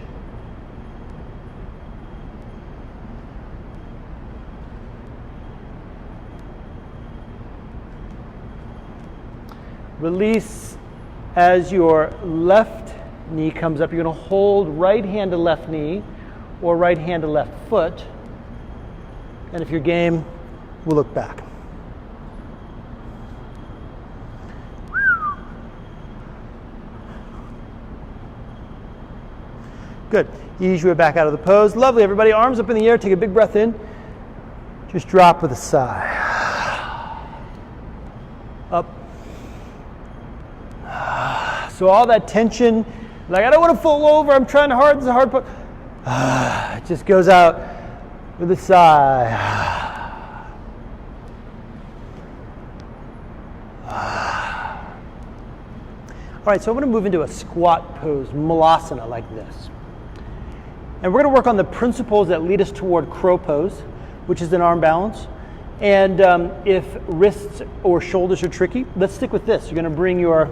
Speaker 1: Release as your left knee comes up. You're going to hold right hand to left knee or right hand to left foot. And if you're game, we'll look back. Good. Ease your way back out of the pose. Lovely, everybody. Arms up in the air. Take a big breath in. Just drop with a sigh. Up. So all that tension, like I don't want to fall over. I'm trying hard. This is a hard part. It just goes out with a sigh. All right, so I'm going to move into a squat pose, malasana, like this. And we're going to work on the principles that lead us toward crow pose, which is an arm balance. And if wrists or shoulders are tricky, let's stick with this. You're going to bring your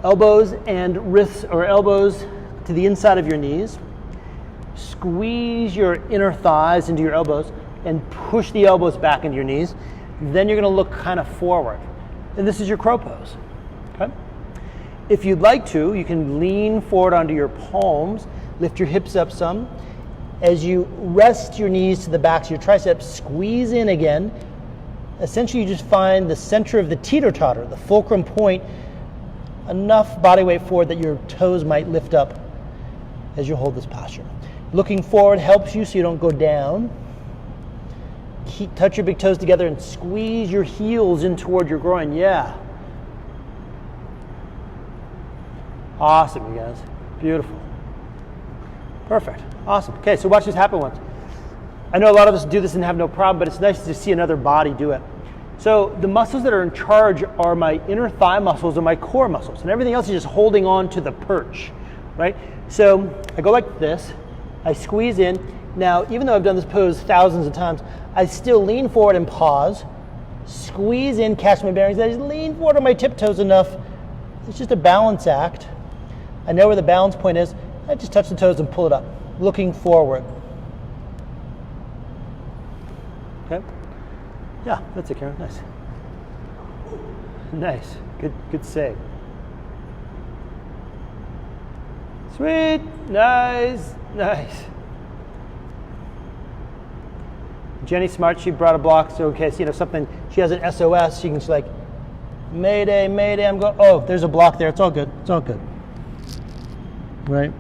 Speaker 1: elbows and wrists or elbows to the inside of your knees. Squeeze your inner thighs into your elbows and push the elbows back into your knees. Then you're going to look kind of forward. And this is your crow pose. Okay? If you'd like to, you can lean forward onto your palms, lift your hips up some. As you rest your knees to the backs of your triceps, squeeze in again. Essentially, you just find the center of the teeter-totter, the fulcrum point, enough body weight forward that your toes might lift up as you hold this posture. Looking forward helps you so you don't go down. Touch your big toes together and squeeze your heels in toward your groin. Yeah. Awesome, you guys. Beautiful. Perfect. Awesome. Okay, so watch this happen once. I know a lot of us do this and have no problem, but it's nice to see another body do it. So the muscles that are in charge are my inner thigh muscles and my core muscles, and everything else is just holding on to the perch, right? So I go like this. I squeeze in. Now, even though I've done this pose thousands of times, I still lean forward and pause. Squeeze in, catch my bearings. I just lean forward on my tiptoes enough. It's just a balance act. I know where the balance point is. I just touch the toes and pull it up, looking forward. Okay? Yeah, that's it, Karen. Nice. Nice. Good save. Sweet. Nice. Nice. Jenny's smart. She brought a block, so in case, something, she has an SOS, she can just like, Mayday, Mayday, I'm going, oh, there's a block there. It's all good. It's all good. Right?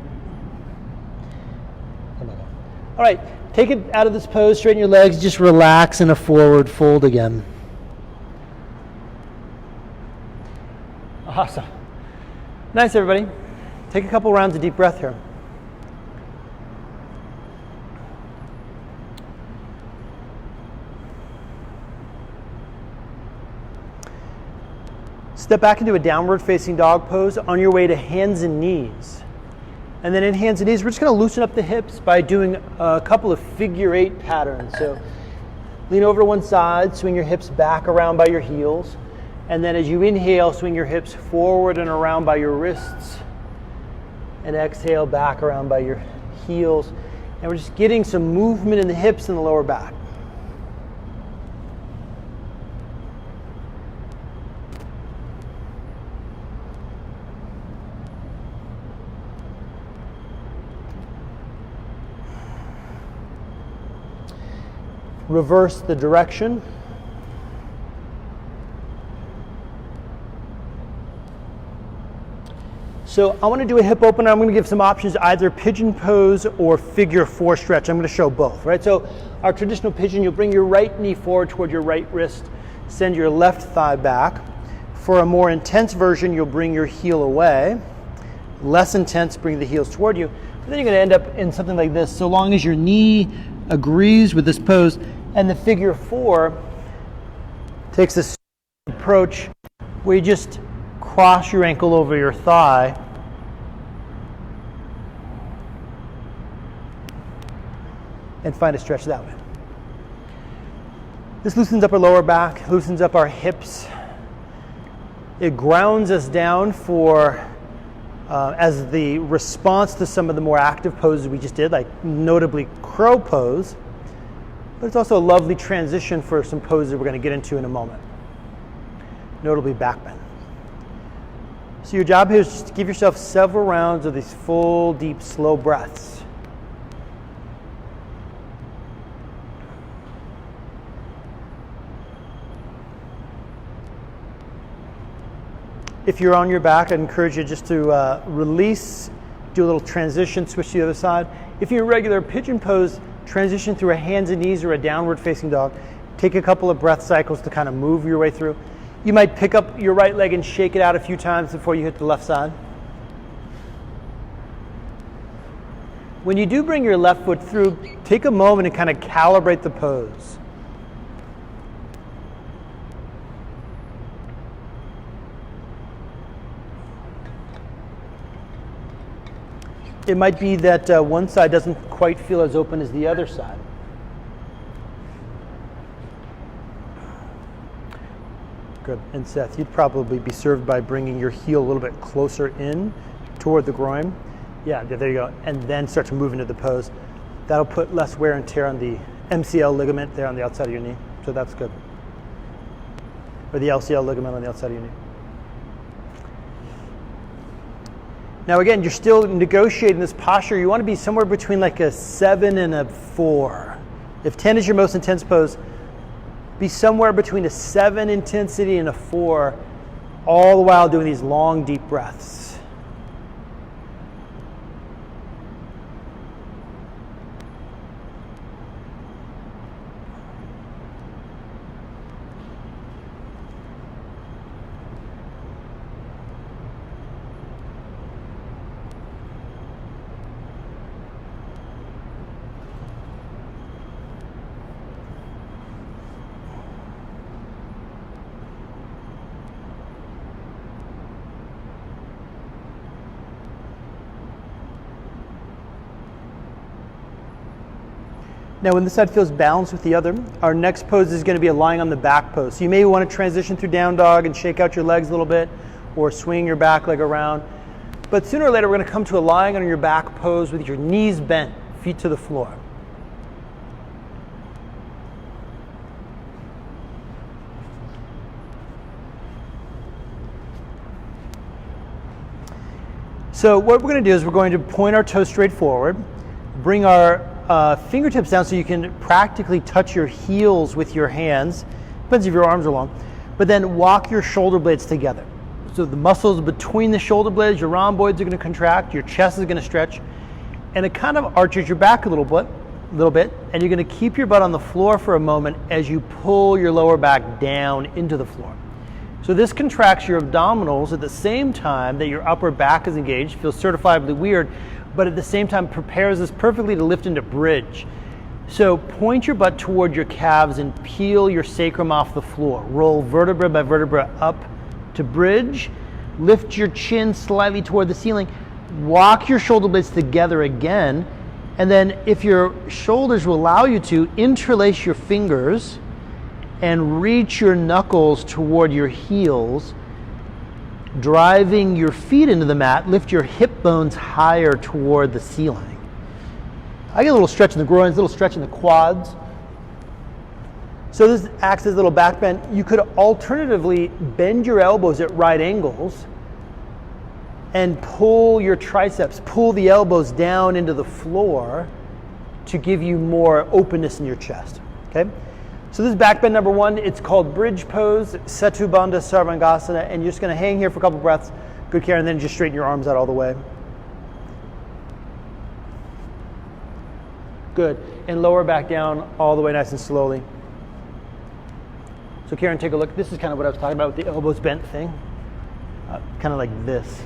Speaker 1: All right, take it out of this pose, straighten your legs, just relax in a forward fold again. Awesome. Nice, everybody. Take a couple rounds of deep breath here. Step back into a downward facing dog pose on your way to hands and knees. And then in hands and knees, we're just going to loosen up the hips by doing a couple of figure 8 patterns. So lean over to one side, swing your hips back around by your heels. And then as you inhale, swing your hips forward and around by your wrists. And exhale back around by your heels. And we're just getting some movement in the hips and the lower back. Reverse the direction. So I want to do a hip opener. I'm going to give some options, either pigeon pose or figure 4 stretch. I'm going to show both, right? So our traditional pigeon, you'll bring your right knee forward toward your right wrist, send your left thigh back. For a more intense version, you'll bring your heel away. Less intense, bring the heels toward you. And then you're going to end up in something like this, so long as your knee agrees with this pose. And the figure 4 takes this approach where you just cross your ankle over your thigh and find a stretch that way. This loosens up our lower back, loosens up our hips. It grounds us down for as the response to some of the more active poses we just did, like notably crow pose. But it's also a lovely transition for some poses we're going to get into in a moment, notably back bend. So your job here is just to give yourself several rounds of these full, deep, slow breaths. If you're on your back, I'd encourage you just to release, do a little transition, switch to the other side. If you're in regular pigeon pose, transition through a hands and knees or a downward facing dog. Take a couple of breath cycles to kind of move your way through. You might pick up your right leg and shake it out a few times before you hit the left side. When you do bring your left foot through, take a moment and kind of calibrate the pose. It might be that one side doesn't quite feel as open as the other side. Good. And Seth, you'd probably be served by bringing your heel a little bit closer in toward the groin. Yeah, there you go. And then start to move into the pose. That'll put less wear and tear on the MCL ligament there on the outside of your knee. So that's good. Or the LCL ligament on the outside of your knee. Now again, you're still negotiating this posture. You want to be somewhere between like a 7 and a 4. If 10 is your most intense pose, be somewhere between a 7 intensity and a 4, all the while doing these long, deep breaths. Now when this side feels balanced with the other, our next pose is going to be a lying on the back pose. So you may want to transition through down dog and shake out your legs a little bit, or swing your back leg around. But sooner or later we're going to come to a lying on your back pose with your knees bent, feet to the floor. So what we're going to do is we're going to point our toes straight forward, bring our fingertips down so you can practically touch your heels with your hands. Depends if your arms are long. But then walk your shoulder blades together. So the muscles between the shoulder blades, your rhomboids are going to contract, your chest is going to stretch, and it kind of arches your back a little bit, and you're going to keep your butt on the floor for a moment as you pull your lower back down into the floor. So this contracts your abdominals at the same time that your upper back is engaged. Feels certifiably weird, but at the same time prepares us perfectly to lift into bridge. So point your butt toward your calves and peel your sacrum off the floor. Roll vertebra by vertebra up to bridge. Lift your chin slightly toward the ceiling. Walk your shoulder blades together again. And then if your shoulders will allow you to, interlace your fingers and reach your knuckles toward your heels, driving your feet into the mat. Lift your hip bones higher toward the ceiling. I get a little stretch in the groins, a little stretch in the quads. So this acts as a little back bend. You could alternatively bend your elbows at right angles and pull your triceps, pull the elbows down into the floor to give you more openness in your chest. Okay? So this is back bend number 1. It's called bridge pose, Setu Bandha Sarvangasana, and you're just going to hang here for a couple breaths. Good care, and then just straighten your arms out all the way. Good. And lower back down all the way nice and slowly. So Karen, take a look. This is kind of what I was talking about with the elbows bent thing. Kind of like this.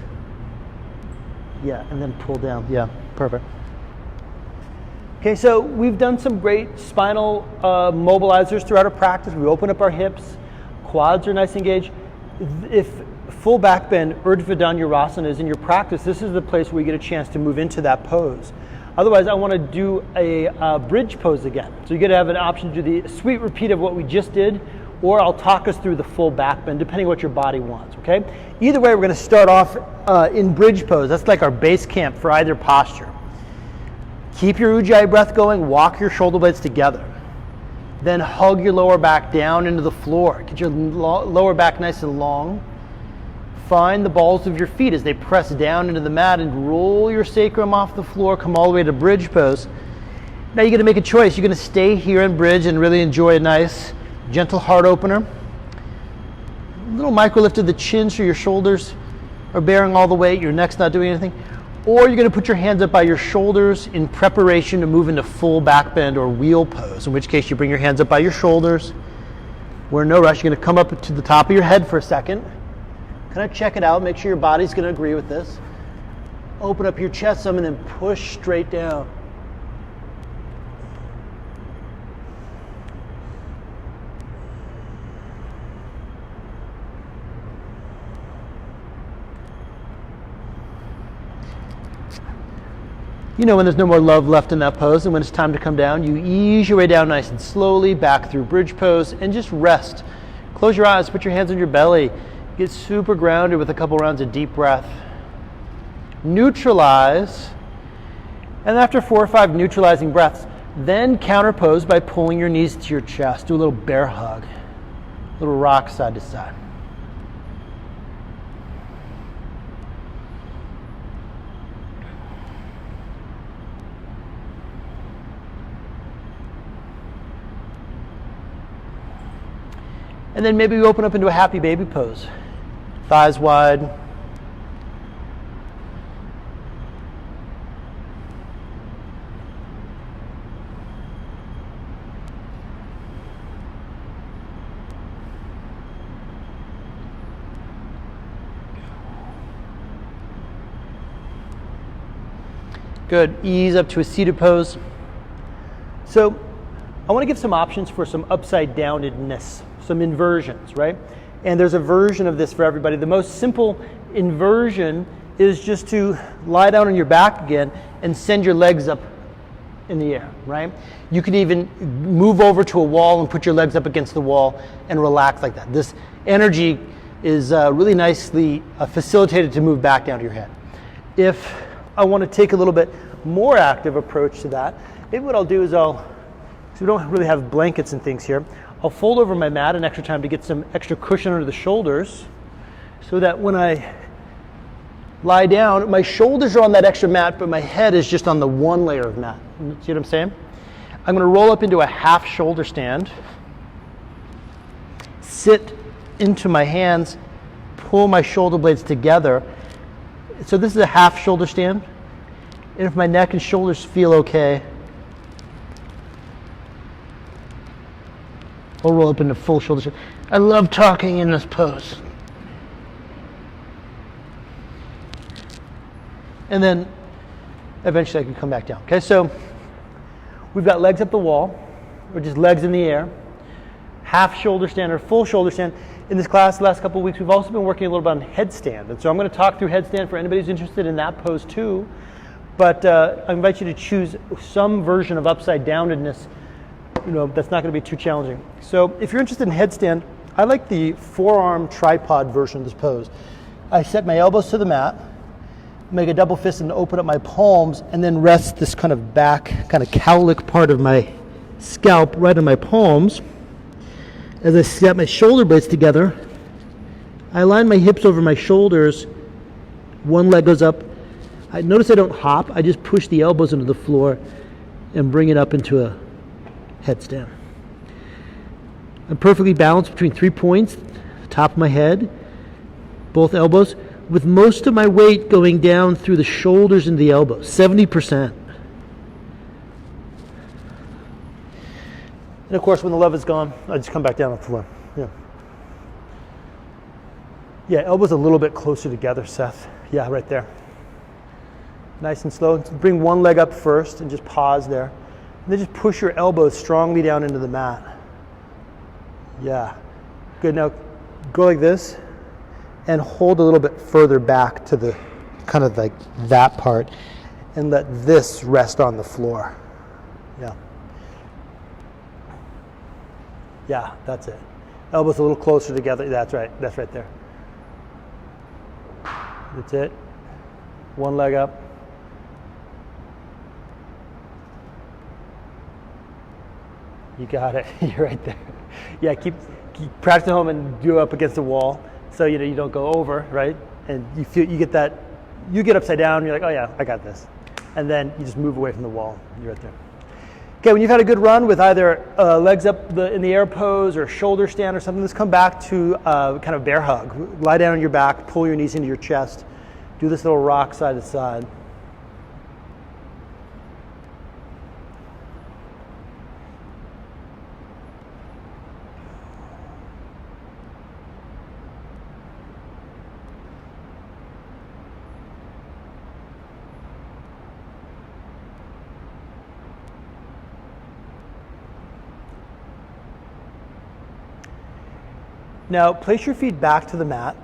Speaker 1: Yeah, and then pull down. Yeah, perfect. Okay, so we've done some great spinal mobilizers throughout our practice. We open up our hips, quads are nice and engaged. If full back bend, Urdhva Dhanurasana is in your practice, this is the place where you get a chance to move into that pose. Otherwise, I want to do a bridge pose again. So you get to have an option to do the sweet repeat of what we just did, or I'll talk us through the full back bend, depending on what your body wants, okay? Either way, we're going to start off in bridge pose. That's like our base camp for either posture. Keep your Ujjayi breath going, walk your shoulder blades together. Then hug your lower back down into the floor. Get your lower back nice and long. Find the balls of your feet as they press down into the mat and roll your sacrum off the floor, come all the way to bridge pose. Now you're going to make a choice. You're going to stay here in bridge and really enjoy a nice gentle heart opener. A little micro lift of the chin so your shoulders are bearing all the weight, your neck's not doing anything. Or you're going to put your hands up by your shoulders in preparation to move into full back bend or wheel pose, in which case you bring your hands up by your shoulders. We're in no rush. You're going to come up to the top of your head for a second. Kind of check it out. Make sure your body's going to agree with this. Open up your chest some and then push straight down. You know when there's no more love left in that pose, and when it's time to come down, you ease your way down nice and slowly back through bridge pose and just rest. Close your eyes, put your hands on your belly. Get super grounded with a couple rounds of deep breath. Neutralize. And after 4 or 5 neutralizing breaths, then counter pose by pulling your knees to your chest. Do a little bear hug. A little rock side to side. And then maybe we open up into a happy baby pose. Thighs wide. Good. Ease up to a seated pose. So I want to give some options for some upside downedness. Some inversions, right? And there's a version of this for everybody. The most simple inversion is just to lie down on your back again and send your legs up in the air, right? You can even move over to a wall and put your legs up against the wall and relax like that. This energy is really nicely facilitated to move back down to your head. If I want to take a little bit more active approach to that, maybe what I'll do is so we don't really have blankets and things here, I'll fold over my mat an extra time to get some extra cushion under the shoulders so that when I lie down, my shoulders are on that extra mat, but my head is just on the one layer of mat. See what I'm saying? I'm going to roll up into a half shoulder stand, sit into my hands, pull my shoulder blades together. So this is a half shoulder stand. And if my neck and shoulders feel okay, I'll roll up into full shoulder stand. I love talking in this pose. And then eventually I can come back down. Okay, so we've got legs up the wall, or just legs in the air, half shoulder stand or full shoulder stand. In this class, the last couple of weeks, we've also been working a little bit on headstand. And so I'm going to talk through headstand for anybody who's interested in that pose too. But I invite you to choose some version of upside downedness, that's not going to be too challenging. So if you're interested in headstand, I like the forearm tripod version of this pose. I set my elbows to the mat, make a double fist and open up my palms, and then rest this kind of back, kind of cowlick part of my scalp right on my palms. As I set my shoulder blades together, I align my hips over my shoulders. One leg goes up. Notice I don't hop. I just push the elbows into the floor and bring it up into a headstand. I'm perfectly balanced between 3 points, the top of my head, both elbows, with most of my weight going down through the shoulders and the elbows, 70%. And of course, when the love is gone, I just come back down on the floor. Yeah, elbows a little bit closer together, Seth. Yeah, right there. Nice and slow. Bring one leg up first and just pause there. And then just push your elbows strongly down into the mat. Yeah. Good. Now go like this and hold a little bit further back to the kind of like that part and let this rest on the floor. Yeah. Yeah, that's it. Elbows a little closer together. That's right. That's right there. That's it. One leg up. You got it. You're right there. Yeah, keep practice at home and do it up against the wall, so you don't go over, right? And you get upside down. You're like, oh yeah, I got this, and then you just move away from the wall. You're right there. Okay, when you've had a good run with either legs up in the air pose or shoulder stand or something, let's come back to kind of bear hug. Lie down on your back, pull your knees into your chest. Do this little rock side to side. Now, place your feet back to the mat.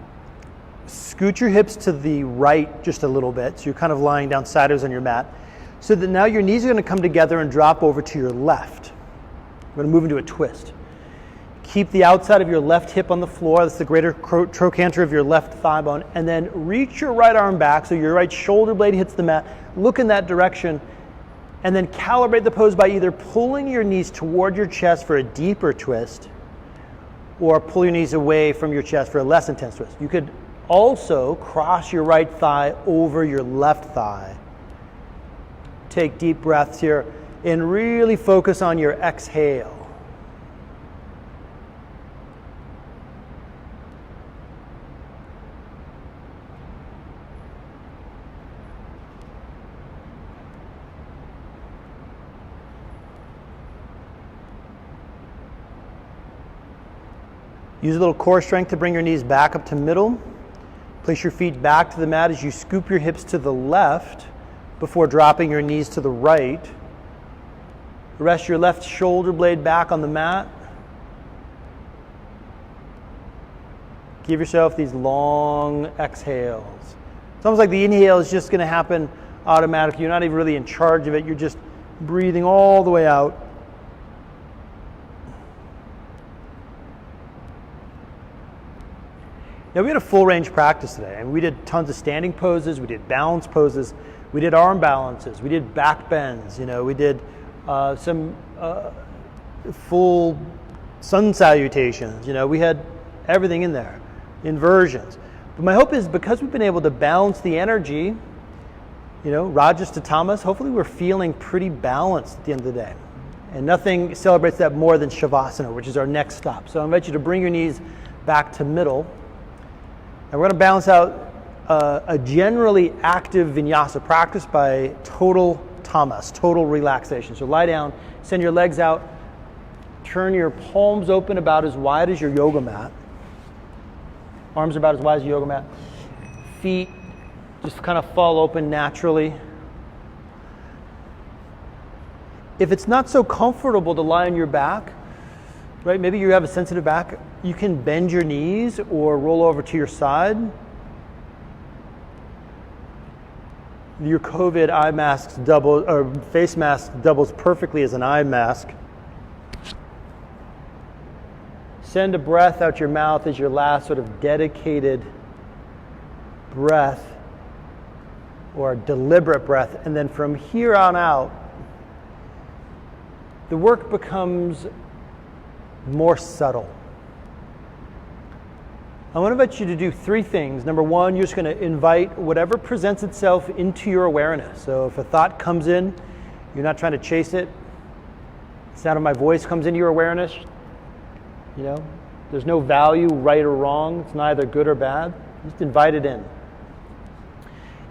Speaker 1: Scoot your hips to the right just a little bit, so you're kind of lying down sideways on your mat, so that now your knees are going to come together and drop over to your left. We're going to move into a twist. Keep the outside of your left hip on the floor. That's the greater trochanter of your left thigh bone. And then reach your right arm back so your right shoulder blade hits the mat. Look in that direction. And then calibrate the pose by either pulling your knees toward your chest for a deeper twist, or pull your knees away from your chest for a less intense twist. You could also cross your right thigh over your left thigh. Take deep breaths here and really focus on your exhale. Use a little core strength to bring your knees back up to middle. Place your feet back to the mat as you scoop your hips to the left before dropping your knees to the right. Rest your left shoulder blade back on the mat. Give yourself these long exhales. It's almost like the inhale is just going to happen automatically. You're not even really in charge of it. You're just breathing all the way out. Now, we had a full range practice today, and we did tons of standing poses, we did balance poses, we did arm balances, we did back bends, we did some full sun salutations, we had everything in there, inversions. But my hope is, because we've been able to balance the energy, Rajas to Tamas, hopefully we're feeling pretty balanced at the end of the day. And nothing celebrates that more than Shavasana, which is our next stop. So I invite you to bring your knees back to middle. And we're going to balance out a generally active vinyasa practice by total tamas, total relaxation. So lie down, send your legs out, turn your palms open about as wide as your yoga mat. Arms are about as wide as your yoga mat. Feet just kind of fall open naturally. If it's not so comfortable to lie on your back, right? Maybe you have a sensitive back. You can bend your knees or roll over to your side. Your COVID eye mask or face mask doubles perfectly as an eye mask. Send a breath out your mouth as your last sort of dedicated breath or deliberate breath. And then from here on out, the work becomes more subtle. I want to invite you to do three things. Number one, you're just going to invite whatever presents itself into your awareness. So if a thought comes in, you're not trying to chase it. The sound of my voice comes into your awareness. You know, there's no value, right or wrong. It's neither good or bad. Just invite it in.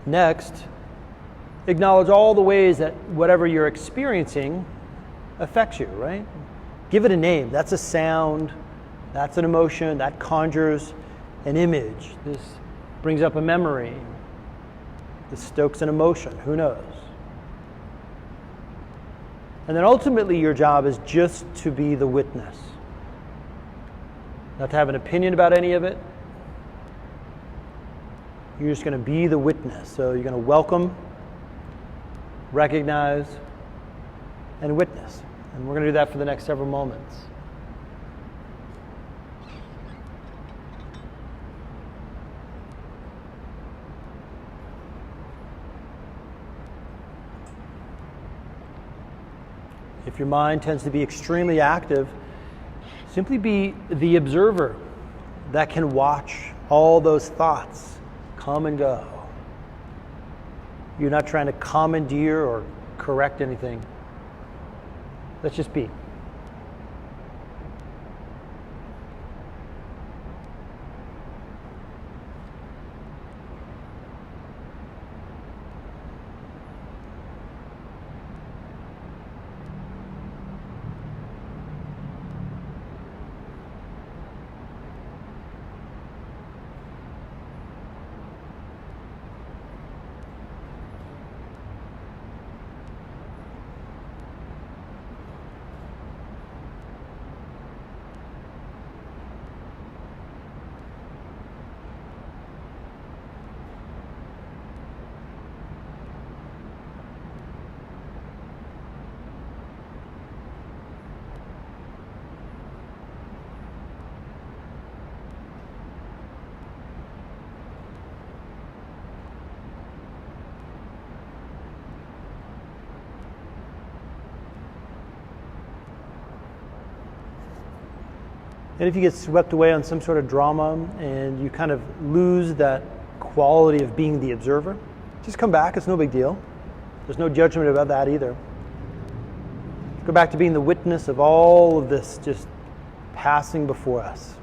Speaker 1: Next, acknowledge all the ways that whatever you're experiencing affects you, right? Give it a name. That's a sound. That's an emotion. That conjures an image. This brings up a memory. This stokes an emotion. Who knows? And then ultimately your job is just to be the witness. Not to have an opinion about any of it. You're just going to be the witness. So you're going to welcome, recognize, and witness. And we're going to do that for the next several moments. If your mind tends to be extremely active, simply be the observer that can watch all those thoughts come and go. You're not trying to commandeer or correct anything. Let's just be. And if you get swept away on some sort of drama and you kind of lose that quality of being the observer, just come back. It's no big deal. There's no judgment about that either. Go back to being the witness of all of this just passing before us.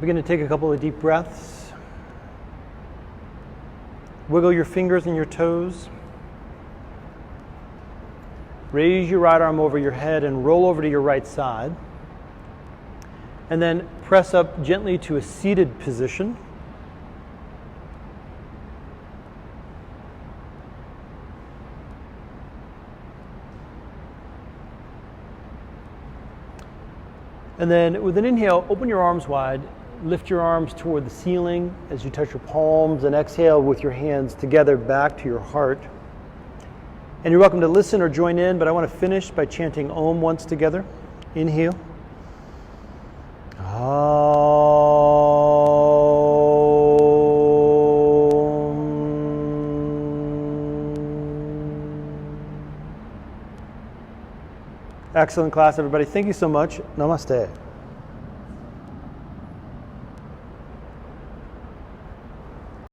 Speaker 1: We're going to take a couple of deep breaths. Wiggle your fingers and your toes. Raise your right arm over your head and roll over to your right side. And then press up gently to a seated position. And then with an inhale, open your arms wide, lift your arms toward the ceiling as you touch your palms, and exhale with your hands together back to your heart. And you're welcome to listen or join in, but I want to finish by chanting Om once together. Inhale. Excellent class, everybody. Thank you so much. Namaste.